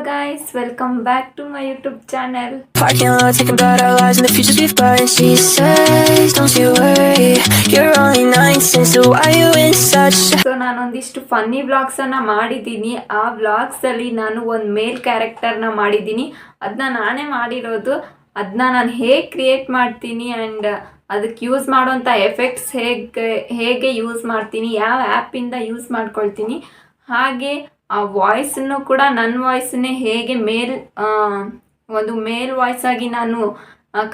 guys, welcome back to my YouTube channel. Parking lot, thinking about our lives and the futures we've got. And she says, don't you worry, you're only 19, so why you in such so ನಾನೊಂದಿಷ್ಟು funny vlogs ಅನ್ನ ಮಾಡಿದ್ದೀನಿ. ಆ vlogs ಅಲ್ಲಿ ನಾನು ಒಂದು ಮೇಲ್ ಕ್ಯಾರೆಕ್ಟರ್ನ ಮಾಡಿದ್ದೀನಿ. ಅದನ್ನ ನಾನೇ ಮಾಡಿರೋದು. ಅದನ್ನ ನಾನು ಹೇಗೆ ಕ್ರಿಯೇಟ್ ಮಾಡ್ತೀನಿ ಆ್ಯಂಡ್ ಅದಕ್ಕೆ ಯೂಸ್ ಮಾಡೋಂಥ ಎಫೆಕ್ಟ್ಸ್ ಹೇಗೆ ಯೂಸ್ ಮಾಡ್ತೀನಿ, ಯಾವ ಆ್ಯಪಿಂದ ಯೂಸ್ ಮಾಡ್ಕೊಳ್ತೀನಿ, ಹಾಗೆ ಆ ವಾಯ್ಸನ್ನು ಕೂಡ ನನ್ನ ವಾಯ್ಸನ್ನೇ ಹೇಗೆ ಒಂದು ಮೇಲ್ ವಾಯ್ಸ್ ಆಗಿ ನಾನು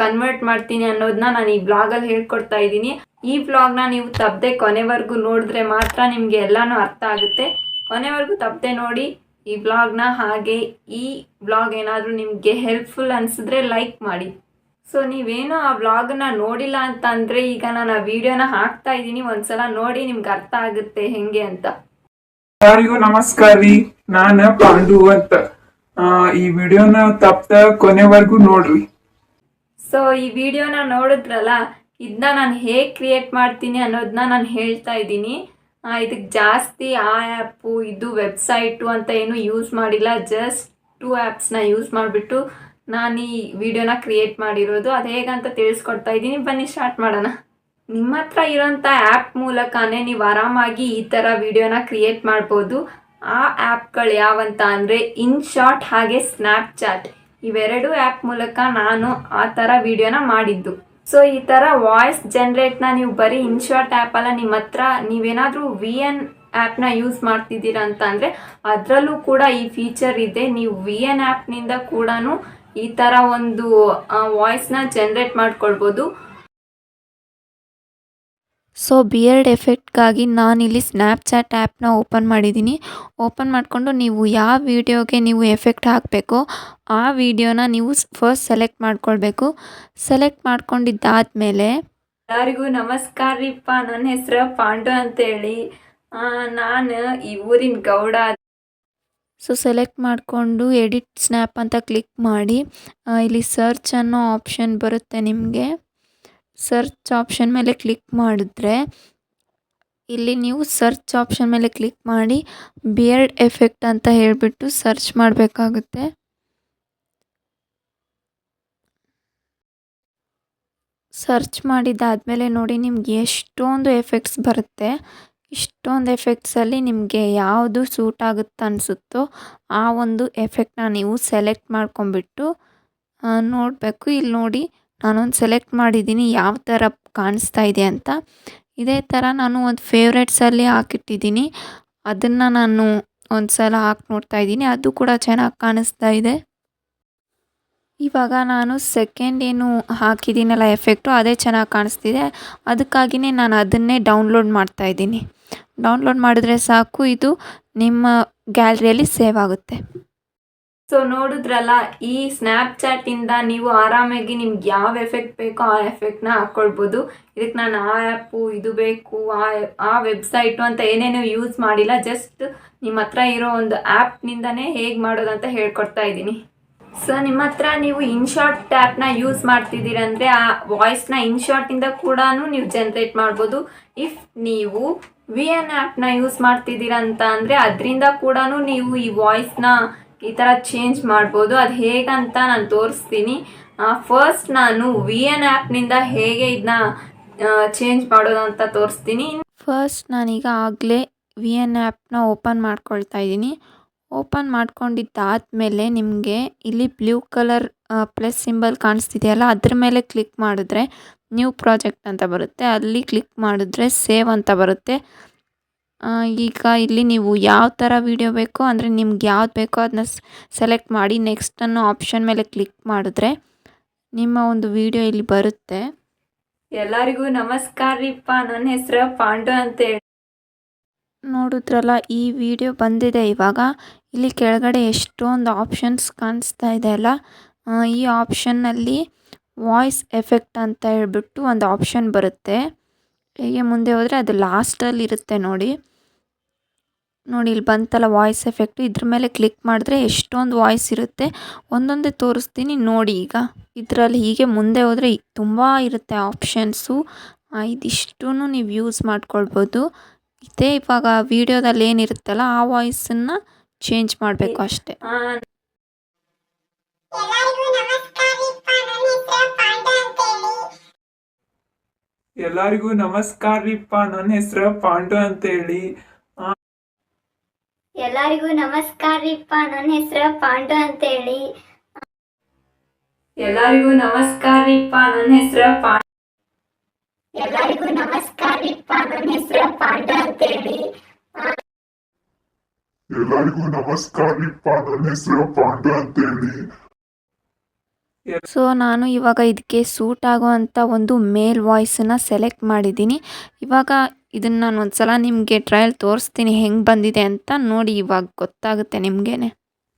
ಕನ್ವರ್ಟ್ ಮಾಡ್ತೀನಿ ಅನ್ನೋದನ್ನ ನಾನು ಈ ಬ್ಲಾಗಲ್ಲಿ ಹೇಳ್ಕೊಡ್ತಾ ಇದ್ದೀನಿ. ಈ ವ್ಲಾಗ್ನ ನೀವು ತಪ್ಪದೆ ಕೊನೆವರೆಗೂ ನೋಡಿದ್ರೆ ಮಾತ್ರ ನಿಮಗೆ ಎಲ್ಲನೂ ಅರ್ಥ ಆಗುತ್ತೆ. ಕೊನೆವರೆಗೂ ತಪ್ಪದೆ ನೋಡಿ ಈ ವ್ಲಾಗ್ನ. ಹಾಗೆ ಈ ವ್ಲಾಗ್ ಏನಾದರೂ ನಿಮಗೆ ಹೆಲ್ಪ್ಫುಲ್ ಅನಿಸಿದ್ರೆ ಲೈಕ್ ಮಾಡಿ. ಸೊ ನೀವೇನು ಆ ವ್ಲಾಗನ್ನ ನೋಡಿಲ್ಲ ಅಂತ ಅಂದರೆ ಈಗ ನಾನು ಆ ವಿಡಿಯೋನ ಹಾಕ್ತಾ ಇದ್ದೀನಿ, ಒಂದ್ಸಲ ನೋಡಿ ನಿಮ್ಗೆ ಅರ್ಥ ಆಗುತ್ತೆ ಹೆಂಗೆ ಅಂತ. ಎಲ್ಲರಿಗೂ ನಮಸ್ಕಾರ ರೀ, ನಾನು ಪಾಂಡು ಅಂತ. ಈ ವಿಡಿಯೋನ ತಪ್ಪದ ಕೊನೆವರೆಗೂ ನೋಡ್ರಿ. ಸೊ ಈ ವಿಡಿಯೋನ ನೋಡಿದ್ರಲ್ಲ, ಇದನ್ನ ನಾನು ಹೇಗೆ ಕ್ರಿಯೇಟ್ ಮಾಡ್ತೀನಿ ಅನ್ನೋದನ್ನ ನಾನು ಹೇಳ್ತಾ ಇದ್ದೀನಿ. ಇದಕ್ಕೆ ಜಾಸ್ತಿ ಆ ಆ್ಯಪು ಇದು ವೆಬ್ಸೈಟು ಅಂತ ಏನು ಯೂಸ್ ಮಾಡಿಲ್ಲ. ಜಸ್ಟ್ 2 ಆ್ಯಪ್ಸ್ನ ಯೂಸ್ ಮಾಡಿಬಿಟ್ಟು ನಾನು ಈ ವಿಡಿಯೋನ ಕ್ರಿಯೇಟ್ ಮಾಡಿರೋದು. ಅದು ಹೇಗಂತ ತಿಳಿಸ್ಕೊಡ್ತಾ ಇದ್ದೀನಿ, ಬನ್ನಿ ಸ್ಟಾರ್ಟ್ ಮಾಡೋಣ. ನಿಮ್ಮ ಹತ್ರ ಇರೋಂಥ ಆ್ಯಪ್ ಮೂಲಕನೇ ನೀವು ಆರಾಮಾಗಿ ಈ ಥರ ವಿಡಿಯೋನ ಕ್ರಿಯೇಟ್ ಮಾಡ್ಬೋದು. ಆ ಆ್ಯಪ್ಗಳು ಯಾವಂತ ಅಂದರೆ ಇನ್ಶಾರ್ಟ್ ಹಾಗೆ ಸ್ನ್ಯಾಪ್ಚಾಟ್. ಇವೆರಡು ಆ್ಯಪ್ ಮೂಲಕ ನಾನು ಆ ಥರ ವಿಡಿಯೋನ ಮಾಡಿದ್ದು. ಸೊ ಈ ಥರ ವಾಯ್ಸ್ ಜನ್ರೇಟ್ನ ನೀವು ಬರೀ ಇನ್ಶಾರ್ಟ್ ಆ್ಯಪಲ್ಲ, ನಿಮ್ಮ ಹತ್ರ ನೀವೇನಾದರೂ VN ಆ್ಯಪ್ನ ಯೂಸ್ ಮಾಡ್ತಿದ್ದೀರಾ ಅಂತ ಅಂದರೆ ಅದರಲ್ಲೂ ಕೂಡ ಈ ಫೀಚರ್ ಇದೆ. ನೀವು VN ಆ್ಯಪ್ನಿಂದ ಕೂಡ ಈ ಥರ ಒಂದು ವಾಯ್ಸ್ನ ಜನ್ರೇಟ್ ಮಾಡ್ಕೊಳ್ಬೋದು. ಸೊ ಬಿಯರ್ಡ್ ಎಫೆಕ್ಟ್ಗಾಗಿ ನಾನಿಲ್ಲಿ ಸ್ನ್ಯಾಪ್ಚಾಟ್ ಆ್ಯಪ್ನ ಓಪನ್ ಮಾಡಿದ್ದೀನಿ. ಓಪನ್ ಮಾಡಿಕೊಂಡು ನೀವು ಯಾವ ವಿಡಿಯೋಗೆ ನೀವು ಎಫೆಕ್ಟ್ ಹಾಕಬೇಕೋ ಆ ವಿಡಿಯೋನ ನೀವು ಫಸ್ಟ್ ಸೆಲೆಕ್ಟ್ ಮಾಡ್ಕೊಳ್ಬೇಕು. ಸೆಲೆಕ್ಟ್ ಮಾಡ್ಕೊಂಡಿದ್ದಾದಮೇಲೆ ಎಲ್ಲರಿಗೂ ನಮಸ್ಕಾರ ರೀಪ್ಪ, ನನ್ನ ಹೆಸರು ಪಾಂಡು ಅಂತೇಳಿ. ನಾನು ಈ ಊರಿನ ಗೌಡ. ಸೊ ಸೆಲೆಕ್ಟ್ ಮಾಡಿಕೊಂಡು ಎಡಿಟ್ ಸ್ನ್ಯಾಪ್ ಅಂತ ಕ್ಲಿಕ್ ಮಾಡಿ ಇಲ್ಲಿ ಸರ್ಚ್ ಅನ್ನೋ ಆಪ್ಷನ್ ಬರುತ್ತೆ ನಿಮಗೆ. ಸರ್ಚ್ ಆಪ್ಷನ್ ಮೇಲೆ ಕ್ಲಿಕ್ ಮಾಡಿದ್ರೆ ಇಲ್ಲಿ ನೀವು ಸರ್ಚ್ ಆಪ್ಷನ್ ಮೇಲೆ ಕ್ಲಿಕ್ ಮಾಡಿ ಬಿಯರ್ಡ್ ಎಫೆಕ್ಟ್ ಅಂತ ಹೇಳಿಬಿಟ್ಟು ಸರ್ಚ್ ಮಾಡಬೇಕಾಗುತ್ತೆ. ಸರ್ಚ್ ಮಾಡಿದ್ದಾದಮೇಲೆ ನೋಡಿ ನಿಮ್ಗೆ ಎಷ್ಟೊಂದು ಎಫೆಕ್ಟ್ಸ್ ಬರುತ್ತೆ. ಇಷ್ಟೊಂದು ಎಫೆಕ್ಟ್ಸಲ್ಲಿ ನಿಮಗೆ ಯಾವುದು ಸೂಟ್ ಆಗುತ್ತೆ ಅನಿಸುತ್ತೋ ಆ ಒಂದು ಎಫೆಕ್ಟ್ನ ನೀವು ಸೆಲೆಕ್ಟ್ ಮಾಡ್ಕೊಂಬಿಟ್ಟು ನೋಡಬೇಕು. ಇಲ್ಲಿ ನೋಡಿ ನಾನೊಂದು ಸೆಲೆಕ್ಟ್ ಮಾಡಿದ್ದೀನಿ ಯಾವ ಥರ ಕಾಣಿಸ್ತಾ ಇದೆ ಅಂತ. ಇದೇ ಥರ ನಾನು ಒಂದು ಫೇವ್ರೇಟ್ಸಲ್ಲಿ ಹಾಕಿಟ್ಟಿದ್ದೀನಿ. ಅದನ್ನು ನಾನು ಒಂದು ಸಲ ಹಾಕಿ ನೋಡ್ತಾ ಇದ್ದೀನಿ, ಅದು ಕೂಡ ಚೆನ್ನಾಗಿ ಕಾಣಿಸ್ತಾ ಇದೆ. ಇವಾಗ ನಾನು ಸೆಕೆಂಡ್ ಏನು ಹಾಕಿದ್ದೀನಲ್ಲ ಎಫೆಕ್ಟು, ಅದೇ ಚೆನ್ನಾಗಿ ಕಾಣಿಸ್ತಿದೆ. ಅದಕ್ಕಾಗಿಯೇ ನಾನು ಅದನ್ನೇ ಡೌನ್ಲೋಡ್ ಮಾಡ್ತಾಯಿದ್ದೀನಿ. ಡೌನ್ಲೋಡ್ ಮಾಡಿದ್ರೆ ಸಾಕು, ಇದು ನಿಮ್ಮ ಗ್ಯಾಲರಿಯಲ್ಲಿ ಸೇವ್ ಆಗುತ್ತೆ. ಸೊ ನೋಡಿದ್ರಲ್ಲ, ಈ ಸ್ನ್ಯಾಪ್ಚಾಟಿಂದ ನೀವು ಆರಾಮಾಗಿ ನಿಮ್ಗೆ ಯಾವ ಎಫೆಕ್ಟ್ ಬೇಕೋ ಆ ಎಫೆಕ್ಟ್ನ ಹಾಕ್ಕೊಳ್ಬೋದು. ಇದಕ್ಕೆ ನಾನು ಆ ಆ್ಯಪು ಇದು ಬೇಕು ಆ ವೆಬ್ಸೈಟು ಅಂತ ಏನೇನೋ ಯೂಸ್ ಮಾಡಿಲ್ಲ. ಜಸ್ಟ್ ನಿಮ್ಮ ಹತ್ರ ಇರೋ ಒಂದು ಆ್ಯಪ್ನಿಂದನೇ ಹೇಗೆ ಮಾಡೋದಂತ ಹೇಳ್ಕೊಡ್ತಾ ಇದ್ದೀನಿ. ಸೊ ನಿಮ್ಮ ಹತ್ರ ನೀವು ಇನ್ಶಾರ್ಟ್ ಆ್ಯಪ್ನ ಯೂಸ್ ಮಾಡ್ತಿದ್ದೀರಂದರೆ ಆ ವಾಯ್ಸ್ನ ಇನ್ಶಾರ್ಟಿಂದ ಕೂಡ ನೀವು ಜನ್ರೇಟ್ ಮಾಡ್ಬೋದು. ಇಫ್ ನೀವು VN ಆ್ಯಪ್ನ ಯೂಸ್ ಮಾಡ್ತಿದ್ದೀರಾ ಅಂತ ಅಂದರೆ ಅದರಿಂದ ಕೂಡ ನೀವು ಈ ವಾಯ್ಸ್ನ ಈ ಥರ ಚೇಂಜ್ ಮಾಡ್ಬೋದು. ಅದು ಹೇಗಂತ ನಾನು ತೋರಿಸ್ತೀನಿ. ಫಸ್ಟ್ ನಾನು VN ಆ್ಯಪ್ನಿಂದ ಹೇಗೆ ಇದನ್ನ ಚೇಂಜ್ ಮಾಡೋದು ಅಂತ ತೋರಿಸ್ತೀನಿ. ಫಸ್ಟ್ ನಾನೀಗ ಆಗಲೇ VN ಆ್ಯಪ್ನ ಓಪನ್ ಮಾಡ್ಕೊಳ್ತಾ ಇದ್ದೀನಿ. ಓಪನ್ ಮಾಡ್ಕೊಂಡಿದ್ದಾದಮೇಲೆ ನಿಮಗೆ ಇಲ್ಲಿ ಬ್ಲೂ ಕಲರ್ ಪ್ಲಸ್ ಸಿಂಬಲ್ ಕಾಣಿಸ್ತಿದೆಯಲ್ಲ, ಅದ್ರ ಮೇಲೆ ಕ್ಲಿಕ್ ಮಾಡಿದ್ರೆ ನ್ಯೂ ಪ್ರಾಜೆಕ್ಟ್ ಅಂತ ಬರುತ್ತೆ. ಅಲ್ಲಿ ಕ್ಲಿಕ್ ಮಾಡಿದ್ರೆ ಸೇವ್ ಅಂತ ಬರುತ್ತೆ. ಈಗ ಇಲ್ಲಿ ನೀವು ಯಾವ ಥರ ವಿಡಿಯೋ ಬೇಕೋ ಅಂದರೆ ನಿಮ್ಗೆ ಯಾವ್ದು ಬೇಕೋ ಅದನ್ನ ಸೆಲೆಕ್ಟ್ ಮಾಡಿ ನೆಕ್ಸ್ಟ್ ಅನ್ನೋ ಆಪ್ಷನ್ ಮೇಲೆ ಕ್ಲಿಕ್ ಮಾಡಿದ್ರೆ ನಿಮ್ಮ ಒಂದು ವಿಡಿಯೋ ಇಲ್ಲಿ ಬರುತ್ತೆ. ಎಲ್ಲರಿಗೂ ನಮಸ್ಕಾರ ರೀಪ್ಪ, ನನ್ನ ಹೆಸರು ಪಾಂಡು ಅಂತೇಳಿ. ನೋಡಿದ್ರಲ್ಲ, ಈ ವಿಡಿಯೋ ಬಂದಿದೆ. ಇವಾಗ ಇಲ್ಲಿ ಕೆಳಗಡೆ ಎಷ್ಟೊಂದು ಆಪ್ಷನ್ಸ್ ಕಾಣಿಸ್ತಾ ಇದೆ ಅಲ್ಲ, ಈ ಆಪ್ಷನ್ನಲ್ಲಿ ವಾಯ್ಸ್ ಎಫೆಕ್ಟ್ ಅಂತ ಹೇಳ್ಬಿಟ್ಟು ಒಂದು ಆಪ್ಷನ್ ಬರುತ್ತೆ. ಹೀಗೆ ಮುಂದೆ ಹೋದರೆ ಅದು ಲಾಸ್ಟಲ್ಲಿ ಇರುತ್ತೆ ನೋಡಿ. ಇಲ್ಲಿ ಬಂತಲ್ಲ ವಾಯ್ಸ್ ಎಫೆಕ್ಟು, ಇದ್ರ ಮೇಲೆ ಕ್ಲಿಕ್ ಮಾಡಿದ್ರೆ ಎಷ್ಟೊಂದು ವಾಯ್ಸ್ ಇರುತ್ತೆ. ಒಂದೊಂದೇ ತೋರಿಸ್ತೀನಿ ನೋಡಿ. ಈಗ ಇದರಲ್ಲಿ ಹೀಗೆ ಮುಂದೆ ಹೋದರೆ ತುಂಬ ಇರುತ್ತೆ ಆಪ್ಷನ್ಸು. ಇದಿಷ್ಟೂ ನೀವು ಯೂಸ್ ಮಾಡ್ಕೊಳ್ಬೋದು. ಇದೇ ಇವಾಗ ವಿಡಿಯೋದಲ್ಲಿ ಏನಿರುತ್ತಲ್ಲ ಆ ವಾಯ್ಸನ್ನು ಚೇಂಜ್ ಮಾಡಬೇಕು ಅಷ್ಟೇ. ಎಲ್ಲರಿಗೂ ನಮಸ್ಕಾರ ರೀಪ್ಪ. ನನ್ನ ಹೆಸರು ಪಾಂಡು ಅಂತೇಳಿ. ಎಲ್ಲರಿಗೂ ನಮಸ್ಕಾರ ರೀಪ್ಪ. ನನ್ನ ಹೆಸರು ಪಾಂಡು ಅಂತೇಳಿ. ಎಲ್ಲರಿಗೂ ನಮಸ್ಕಾರ ರೀಪ್ಪ. ನನ್ನ ಹೆಸರು ಎಲ್ಲರಿಗೂ ನಮಸ್ಕಾರ ರೀಪ್ಪ. ನನ್ನ ಹೆಸರು ಪಾಂಡು ಅಂತೇಳಿ. ಎಲ್ಲರಿಗೂ ನಮಸ್ಕಾರ ರೀಪ್ಪ. ನನ್ನ ಹೆಸರು ಪಾಂಡು ಅಂತೇಳಿ. ಸೊ ನಾನು ಇವಾಗ ಇದಕ್ಕೆ ಸೂಟ್ ಆಗೋವಂಥ ಒಂದು ಮೇಲ್ ವಾಯ್ಸನ್ನು ಸೆಲೆಕ್ಟ್ ಮಾಡಿದ್ದೀನಿ. ಇವಾಗ ಇದನ್ನು ನಾನು ಒಂದು ಸಲ ನಿಮಗೆ ಟ್ರಯಲ್ ತೋರಿಸ್ತೀನಿ ಹೆಂಗೆ ಬಂದಿದೆ ಅಂತ ನೋಡಿ, ಇವಾಗ ಗೊತ್ತಾಗುತ್ತೆ ನಿಮಗೇನೆ.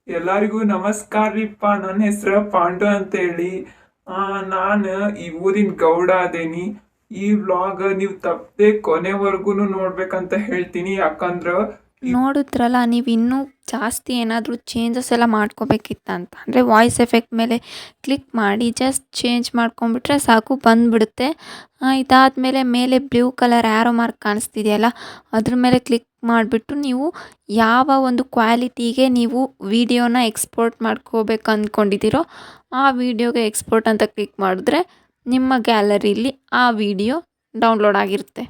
ಎಲ್ಲರಿಗೂ ನಮಸ್ಕಾರ ರೀಪ್ಪ. ನನ್ನ ಹೆಸರು ಪಾಂಡು ಅಂತೇಳಿ. ನಾನು ಈ ಊರಿನ ಗೌಡ ಅದೇನಿ. ಈ ವ್ಲಾಗ್ ನೀವು ತಪ್ಪದೆ ಕೊನೆವರೆಗೂ ನೋಡ್ಬೇಕಂತ ಹೇಳ್ತೀನಿ. ಯಾಕಂದ್ರೆ ನೋಡಿದ್ರಲ್ಲ, ನೀವು ಇನ್ನೂ ಜಾಸ್ತಿ ಏನಾದರೂ ಚೇಂಜಸ್ ಎಲ್ಲ ಮಾಡ್ಕೋಬೇಕಿತ್ತಂತ ಅಂದರೆ ವಾಯ್ಸ್ ಎಫೆಕ್ಟ್ ಮೇಲೆ ಕ್ಲಿಕ್ ಮಾಡಿ ಜಸ್ಟ್ ಚೇಂಜ್ ಮಾಡ್ಕೊಂಬಿಟ್ರೆ ಸಾಕು, ಬಂದುಬಿಡುತ್ತೆ. ಇದಾದಮೇಲೆ ಮೇಲೆ ಬ್ಲೂ ಕಲರ್ ಆ್ಯರೋ ಮಾರ್ಕ್ ಕಾಣಿಸ್ತಿದೆಯಲ್ಲ, ಅದ್ರ ಮೇಲೆ ಕ್ಲಿಕ್ ಮಾಡಿಬಿಟ್ಟು ನೀವು ಯಾವ ಒಂದು ಕ್ವಾಲಿಟಿಗೆ ನೀವು ವಿಡಿಯೋನ ಎಕ್ಸ್ಪೋರ್ಟ್ ಮಾಡ್ಕೋಬೇಕು ಅಂದ್ಕೊಂಡಿದ್ದೀರೋ ಆ ವಿಡಿಯೋಗೆ ಎಕ್ಸ್ಪೋರ್ಟ್ ಅಂತ ಕ್ಲಿಕ್ ಮಾಡಿದ್ರೆ ನಿಮ್ಮ ಗ್ಯಾಲರಿಲಿ ಆ ವಿಡಿಯೋ ಡೌನ್ಲೋಡ್ ಆಗಿರುತ್ತೆ.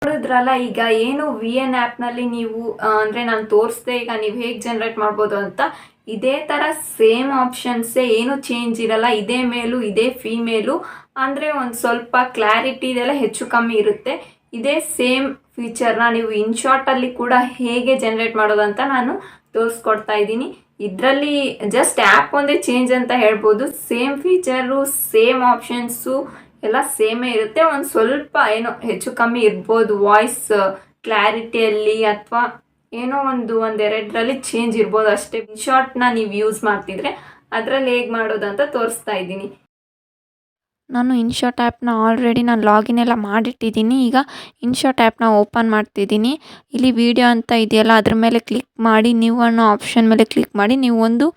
ನೋಡಿದ್ರಲ್ಲ, ಈಗ ಏನು VN ಆ್ಯಪ್ನಲ್ಲಿ ನೀವು ಅಂದರೆ ನಾನು ತೋರಿಸ್ದೆ ಈಗ ನೀವು ಹೇಗೆ ಜನ್ರೇಟ್ ಮಾಡ್ಬೋದು ಅಂತ. ಇದೇ ಥರ ಸೇಮ್ ಆಪ್ಷನ್ಸೇ, ಏನು ಚೇಂಜ್ ಇರಲ್ಲ. ಇದೇ ಮೇಲು ಇದೇ ಫೀಮೇಲು, ಅಂದರೆ ಒಂದು ಸ್ವಲ್ಪ ಕ್ಲಾರಿಟಿ ಇದೆಲ್ಲ ಹೆಚ್ಚು ಕಮ್ಮಿ ಇರುತ್ತೆ. ಇದೇ ಸೇಮ್ ಫೀಚರ್ನ ನೀವು ಇನ್ಶಾರ್ಟಲ್ಲಿ ಕೂಡ ಹೇಗೆ ಜನ್ರೇಟ್ ಮಾಡೋದಂತ ನಾನು ತೋರಿಸ್ಕೊಡ್ತಾ ಇದ್ದೀನಿ. ಇದರಲ್ಲಿ ಜಸ್ಟ್ ಆ್ಯಪ್ ಒಂದೇ ಚೇಂಜ್ ಅಂತ ಹೇಳ್ಬೋದು. ಸೇಮ್ ಫೀಚರು, ಸೇಮ್ ಆಪ್ಷನ್ಸು ಎಲ್ಲ ಸೇಮೇ ಇರುತ್ತೆ. ಒಂದು ಸ್ವಲ್ಪ ಏನೋ ಹೆಚ್ಚು ಕಮ್ಮಿ ಇರ್ಬೋದು ವಾಯ್ಸ್ ಕ್ಲಾರಿಟಿಯಲ್ಲಿ, ಅಥವಾ ಏನೋ ಒಂದೆರಡರಲ್ಲಿ ಚೇಂಜ್ ಇರ್ಬೋದು ಅಷ್ಟೇ. ಇನ್ಶಾರ್ಟ್ನ ನೀವು ಯೂಸ್ ಮಾಡ್ತಿದ್ರೆ ಅದರಲ್ಲಿ ಹೇಗೆ ಮಾಡೋದಂತ ತೋರಿಸ್ತಾ ಇದ್ದೀನಿ. ನಾನು ಇನ್ಶಾರ್ಟ್ ಆ್ಯಪ್ನ ಆಲ್ರೆಡಿ ನಾನು ಲಾಗಿನ್ ಎಲ್ಲ ಮಾಡಿಟ್ಟಿದ್ದೀನಿ. ಈಗ ಇನ್ಶಾರ್ಟ್ ಆ್ಯಪ್ನ ಓಪನ್ ಮಾಡ್ತಿದ್ದೀನಿ. ಇಲ್ಲಿ ವಿಡಿಯೋ ಅಂತ ಇದೆಯಲ್ಲ, ಅದ್ರ ಮೇಲೆ ಕ್ಲಿಕ್ ಮಾಡಿ ನೀವು ಅನ್ನೋ ಆಪ್ಷನ್ ಮೇಲೆ ಕ್ಲಿಕ್ ಮಾಡಿ ನೀವು ಒಂದು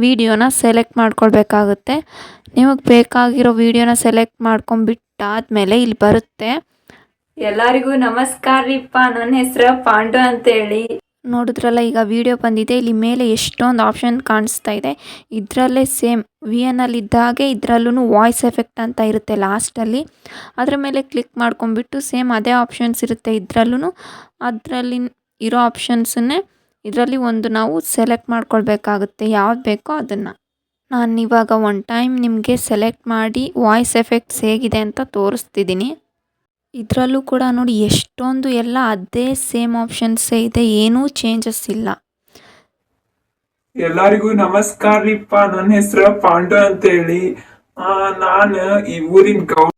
ವಿಡಿಯೋನ ಸೆಲೆಕ್ಟ್ ಮಾಡ್ಕೊಳ್ಬೇಕಾಗುತ್ತೆ. ನಿಮಗೆ ಬೇಕಾಗಿರೋ ವಿಡಿಯೋನ ಸೆಲೆಕ್ಟ್ ಮಾಡ್ಕೊಂಬಿಟ್ಟಾದಮೇಲೆ ಇಲ್ಲಿ ಬರುತ್ತೆ. ಎಲ್ಲರಿಗೂ ನಮಸ್ಕಾರ ರೀಪ್ಪ. ನನ್ನ ಹೆಸರು ಪಾಂಡು ಅಂತೇಳಿ. ನೋಡಿದ್ರಲ್ಲ, ಈಗ ವಿಡಿಯೋ ಬಂದಿದೆ. ಇಲ್ಲಿ ಮೇಲೆ ಎಷ್ಟೊಂದು ಆಪ್ಷನ್ ಕಾಣಿಸ್ತಾ ಇದೆ. ಇದರಲ್ಲೇ ಸೇಮ್ VNಲ್ಲಿದ್ದಾಗೆ ಇದರಲ್ಲೂ ವಾಯ್ಸ್ ಎಫೆಕ್ಟ್ ಅಂತ ಇರುತ್ತೆ ಲಾಸ್ಟಲ್ಲಿ. ಅದರ ಮೇಲೆ ಕ್ಲಿಕ್ ಮಾಡ್ಕೊಂಬಿಟ್ಟು ಸೇಮ್ ಅದೇ ಆಪ್ಷನ್ಸ್ ಇರುತ್ತೆ ಇದರಲ್ಲೂ. ಅದರಲ್ಲಿ ಇರೋ ಆಪ್ಷನ್ಸನ್ನೇ ಇದರಲ್ಲಿ ಒಂದು ನಾವು ಸೆಲೆಕ್ಟ್ ಮಾಡ್ಕೊಳ್ಬೇಕಾಗುತ್ತೆ, ಯಾವ್ದು ಬೇಕೋ ಅದನ್ನು. ನಾನು ಇವಾಗ ಒನ್ ಟೈಮ್ ನಿಮಗೆ ಸೆಲೆಕ್ಟ್ ಮಾಡಿ ವಾಯ್ಸ್ ಎಫೆಕ್ಟ್ಸ್ ಹೇಗಿದೆ ಅಂತ ತೋರಿಸ್ತಿದ್ದೀನಿ. ಇದರಲ್ಲೂ ಕೂಡ ನೋಡಿ ಎಷ್ಟೊಂದು ಎಲ್ಲ ಅದೇ ಸೇಮ್ ಆಪ್ಷನ್ಸೇ ಇದೆ, ಏನೂ ಚೇಂಜಸ್ ಇಲ್ಲ. ಎಲ್ಲರಿಗೂ ನಮಸ್ಕಾರ ರೀಪ್ಪ. ನನ್ನ ಹೆಸರು ಪಾಂಡು ಅಂತೇಳಿ. ನಾನು ಈ ಊರಿನ ಗೌಡ.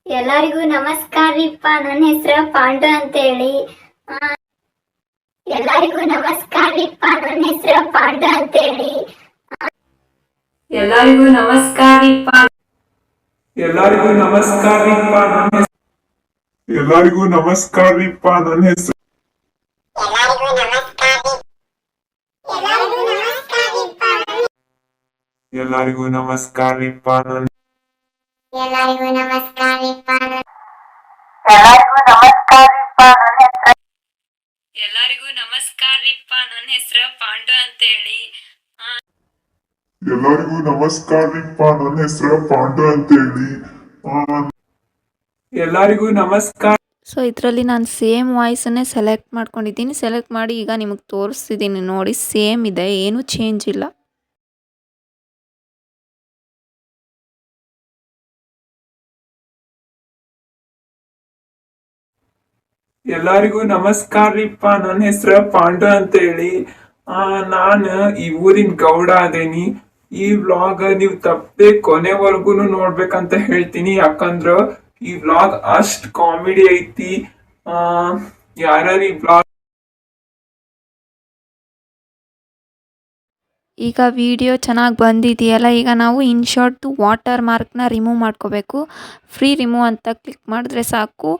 ಎಲ್ಲರಿಗೂ ನಮಸ್ಕಾರ ರೀಪ್ಪ. ನನ್ನ ಹೆಸರು ಪಾಂಡು ಅಂತೇಳಿ. ಎಲ್ಲರಿಗೂ ನಮಸ್ಕಾರ ರೀಪ್ಪ. ನನ್ನ ಹೆಸರು ಪಾಂಡು ಅಂತೇಳಿ. ಎಲ್ಲರಿಗೂ ನಮಸ್ಕಾರ ರೀಪ್ಪ. ಎಲ್ಲರಿಗೂ ನಮಸ್ಕಾರ ರೀಪ್ಪ. ಎಲ್ಲರಿಗೂ ನಮಸ್ಕಾರ ರೀಪ್ಪ. ನನ್ನ ಹೆಸರು ಎಲ್ಲರಿಗೂ ನಮಸ್ಕಾರ ರೀಪ್ಪ. ಎಲ್ಲರಿಗೂ ನಮಸ್ಕಾರ ರೀಪ್ಪ. ಎಲ್ಲರಿಗೂ ನಮಸ್ಕಾರ ರೀಪ್ಪ. ನನ್ನ ಹೆಸರು ಪಾಂಡು ಅಂತೇಳಿ. ಎಲ್ಲರಿಗೂ ನಮಸ್ಕಾರ ರೀಪ್ಪ. ನನ್ನ ಹೆಸರು ಪಾಂಡು ಅಂತೇಳಿ. ಎಲ್ಲರಿಗೂ ನಮಸ್ಕಾರ. ಸೊ ಇದರಲ್ಲಿ ನಾನು ಸೇಮ್ ವಾಯ್ಸನ್ನೇ ಸೆಲೆಕ್ಟ್ ಮಾಡ್ಕೊಂಡಿದ್ದೀನಿ. ಸೆಲೆಕ್ಟ್ ಮಾಡಿ ಈಗ ನಿಮಗೆ ತೋರಿಸ್ತಿದ್ದೀನಿ ನೋಡಿ, ಸೇಮ್ ಇದೆ, ಏನೂ ಚೇಂಜ್ ಇಲ್ಲ. ಎಲ್ಲರಿಗೂ ನಮಸ್ಕಾರ ರೀಪ್ಪ. ನನ್ನ ಹೆಸರು ಪಾಂಡು ಅಂತೇಳಿ. ನಾನು ಈ ಊರಿನ ಗೌಡ ಅದೇನಿ. ಈ ವ್ಲಾಗ್ ನೀವು ತಪ್ಪದೆ ಕೊನೆವರೆಗೂ ನೋಡ್ಬೇಕಂತ ಹೇಳ್ತೀನಿ. ಯಾಕಂದ್ರ ಈ ವ್ಲಾಗ್ ಅಷ್ಟ್ ಕಾಮಿಡಿ ಐತಿ. ಯಾರ್ಯಾರು ಈ ವ್ಲಾಗ್ ಈಗ ವಿಡಿಯೋ ಚೆನ್ನಾಗಿ ಬಂದಿದೆಯಲ್ಲ, ಈಗ ನಾವು ಇನ್ಶಾರ್ಟ್ದು ವಾಟರ್ ಮಾರ್ಕ್ನ ರಿಮೂವ್ ಮಾಡ್ಕೋಬೇಕು. ಫ್ರೀ ರಿಮೂವ್ ಅಂತ ಕ್ಲಿಕ್ ಮಾಡಿದ್ರೆ ಸಾಕು.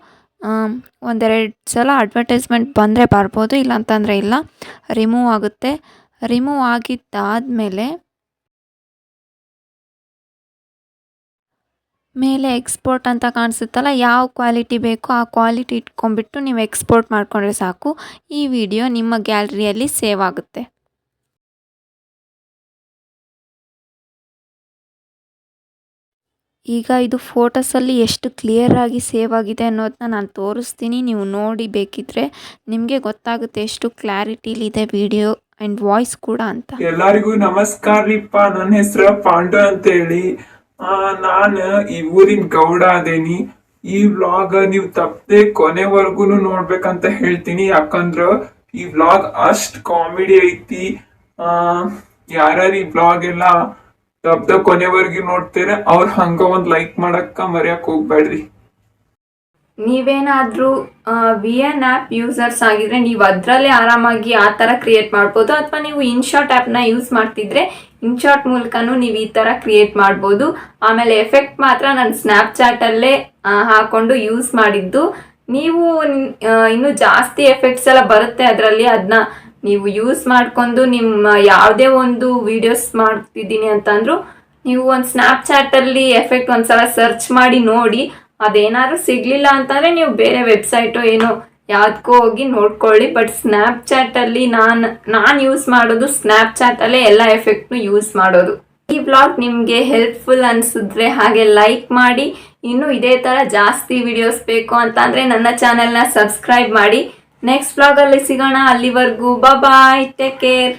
ಒಂದೆರಡು ಸಲ ಅಡ್ವರ್ಟೈಸ್ಮೆಂಟ್ ಬಂದರೆ ಬರ್ಬೋದು, ಇಲ್ಲಾಂತಂದರೆ ಇಲ್ಲ, ರಿಮೂವ್ ಆಗುತ್ತೆ. ರಿಮೂವ್ ಆಗಿದ್ದಾದಮೇಲೆ ಮೇಲೆ ಎಕ್ಸ್ಪೋರ್ಟ್ ಅಂತ ಕಾಣಿಸುತ್ತಲ್ಲ, ಯಾವ ಕ್ವಾಲಿಟಿ ಬೇಕೋ ಆ ಕ್ವಾಲಿಟಿ ಇಟ್ಕೊಂಡ್ಬಿಟ್ಟು ನೀವು ಎಕ್ಸ್ಪೋರ್ಟ್ ಮಾಡಿಕೊಂಡ್ರೆ ಸಾಕು. ಈ ವಿಡಿಯೋ ನಿಮ್ಮ ಗ್ಯಾಲರಿಯಲ್ಲಿ ಸೇವ್ ಆಗುತ್ತೆ. ಈಗ ಇದು ಫೋಟೋಸಲ್ಲಿ ಎಷ್ಟು ಕ್ಲಿಯರಾಗಿ ಸೇವ್ ಆಗಿದೆ ಅನ್ನೋದನ್ನ ನಾನು ತೋರಿಸ್ತೀನಿ, ನೀವು ನೋಡಿ ಬೇಕಿದ್ರೆ ನಿಮಗೆ ಗೊತ್ತಾಗುತ್ತೆ ಎಷ್ಟು ಕ್ಲಾರಿಟಿಲಿದೆ ವಿಡಿಯೋ ಆ್ಯಂಡ್ ವಾಯ್ಸ್ ಕೂಡ ಅಂತ. ಎಲ್ಲರಿಗೂ ನಮಸ್ಕಾರ ರೀಪ್ಪ. ನನ್ನ ಹೆಸರು ಪಾಂಡು ಅಂತ ಹೇಳಿ. ನಾನು ಈ ಊರಿನ ಗೌಡ ಅದೇನಿ. ಈ ವ್ಲಾಗ್ ನೀವು ತಪ್ಪದೆ ಕೊನೆವರೆಗೂ ನೋಡ್ಬೇಕಂತ ಹೇಳ್ತೀನಿ, ಯಾಕಂದ್ರ ಈ ವ್ಲಾಗ್ ಅಷ್ಟ್ ಕಾಮಿಡಿ ಐತಿ. ಯಾರ್ಯಾರು ಈ ವ್ಲಾಗ್ ಎಲ್ಲ ತಪ್ಪದ ಕೊನೆವರೆಗೂ ನೋಡ್ತೀರ ಅವ್ರ ಹಂಗ ಒಂದ್ ಲೈಕ್ ಮಾಡಕ್ಕ ಮರ್ಯಾಕ್ ಹೋಗ್ಬೇಡ್ರಿ. ನೀವೇನಾದರೂ VN ಆ್ಯಪ್ ಯೂಸರ್ಸ್ ಆಗಿದ್ರೆ ನೀವು ಅದರಲ್ಲೇ ಆರಾಮಾಗಿ ಆ ಥರ ಕ್ರಿಯೇಟ್ ಮಾಡ್ಬೋದು, ಅಥವಾ ನೀವು ಇನ್ಶಾಟ್ ಆ್ಯಪ್ನ ಯೂಸ್ ಮಾಡ್ತಿದ್ರೆ ಇನ್ಶಾಟ್ ಮೂಲಕನೂ ನೀವು ಈ ಥರ ಕ್ರಿಯೇಟ್ ಮಾಡ್ಬೋದು. ಆಮೇಲೆ ಎಫೆಕ್ಟ್ ಮಾತ್ರ ನಾನು ಸ್ನ್ಯಾಪ್ಚಾಟಲ್ಲೇ ಹಾಕೊಂಡು ಯೂಸ್ ಮಾಡಿದ್ದು. ನೀವು ಇನ್ನೂ ಜಾಸ್ತಿ ಎಫೆಕ್ಟ್ಸ್ ಎಲ್ಲ ಬರುತ್ತೆ ಅದರಲ್ಲಿ, ಅದನ್ನ ನೀವು ಯೂಸ್ ಮಾಡ್ಕೊಂಡು ನಿಮ್ಮ ಯಾವುದೇ ಒಂದು ವೀಡಿಯೋಸ್ ಮಾಡ್ತಿದ್ದೀನಿ ಅಂತಂದ್ರು ನೀವು ಒಂದು ಸ್ನ್ಯಾಪ್ಚಾಟಲ್ಲಿ ಎಫೆಕ್ಟ್ ಒಂದ್ಸಲ ಸರ್ಚ್ ಮಾಡಿ ನೋಡಿ. ಅದೇನಾದ್ರು ಸಿಗಲಿಲ್ಲ ಅಂತಂದರೆ ನೀವು ಬೇರೆ ವೆಬ್ಸೈಟು ಏನೋ ಯಾವುದಕ್ಕೋ ಹೋಗಿ ನೋಡ್ಕೊಳ್ಳಿ. ಬಟ್ ಸ್ನ್ಯಾಪ್ಚಾಟಲ್ಲಿ ನಾನು ಯೂಸ್ ಮಾಡೋದು ಸ್ನ್ಯಾಪ್ಚಾಟಲ್ಲೇ ಎಲ್ಲ ಎಫೆಕ್ಟ್ನು ಯೂಸ್ ಮಾಡೋದು. ಈ ವ್ಲಾಗ್ ನಿಮಗೆ ಹೆಲ್ಪ್ಫುಲ್ ಅನಿಸಿದ್ರೆ ಹಾಗೆ ಲೈಕ್ ಮಾಡಿ. ಇನ್ನು ಇದೇ ಥರ ಜಾಸ್ತಿ ವಿಡಿಯೋಸ್ ಬೇಕು ಅಂತ ಅಂದರೆ ನನ್ನ ಚಾನೆಲ್ನ ಸಬ್ಸ್ಕ್ರೈಬ್ ಮಾಡಿ. ನೆಕ್ಸ್ಟ್ ವ್ಲಾಗಲ್ಲಿ ಸಿಗೋಣ. ಅಲ್ಲಿವರೆಗೂ ಬಾಯ್, ಟೇಕ್ ಕೇರ್.